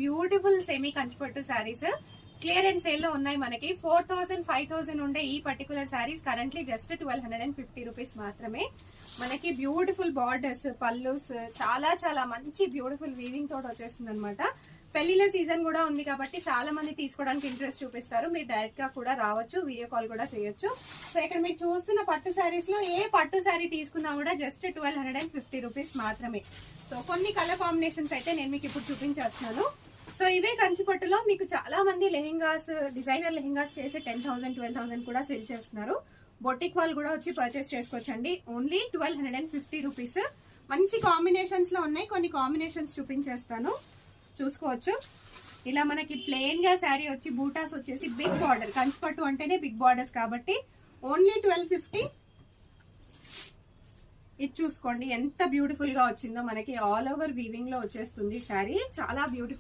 Beautiful semi కంచిపట్టు saris clearance sale లో ఉన్నాయి. మనకి 4000 5000 ఉండే ఈ particular saris currently just 1250 rupees మాత్రమే. మనకి బ్యూటిఫుల్ బార్డర్స్, పల్లూస్, చాలా చాలా మంచి బ్యూటిఫుల్ వీవింగ్ తోటి వచ్చేస్తుంది అనమాట. పెళ్లిళ్ళ సీజన్ కూడా ఉంది కాబట్టి చాలా మంది తీసుకోవడానికి ఇంట్రెస్ట్ చూపిస్తారు. మీరు డైరెక్ట్ గా కూడా రావచ్చు, వీడియో కాల్ కూడా చేయొచ్చు. సో ఇక్కడ మీరు చూస్తున్న పట్టు శారీస్ లో ఏ పట్టు శారీ తీసుకున్నా కూడా జస్ట్ 1250 రూపీస్ మాత్రమే. సో కొన్ని కలర్ కాంబినేషన్స్ అయితే నేను మీకు ఇప్పుడు చూపించేస్తున్నాను. సో ఇవే కంచిపట్టులో మీకు చాలా మంది లెహెంగాస్, డిజైనర్ లెహెంగాస్ చేసి 10,000 12,000 కూడా సేల్ చేస్తున్నారు. బొటిక్ వాళ్ళు కూడా వచ్చి పర్చేస్ చేసుకోవచ్చండి. Only 1250 rupees. మంచి కాంబినేషన్స్ లో ఉన్నాయి. కొన్ని కాంబినేషన్స్ చూపించేస్తాను, చూసుకోవచ్చు. ఇలా మనకి ప్లెయిన్ గా శారీ వచ్చి బూటాస్ వచ్చేసి బిగ్ బార్డర్, కంచిపట్టు అంటేనే బిగ్ బార్డర్స్ కాబట్టి ఓన్లీ 1250. ఇది చూసుకోండి ఎంత బ్యూటిఫుల్ గా వచ్చిందో. మనకి ఆల్ ఓవర్ వీవింగ్ లో వచ్చేస్తుంది శారీ, చాలా బ్యూటిఫుల్.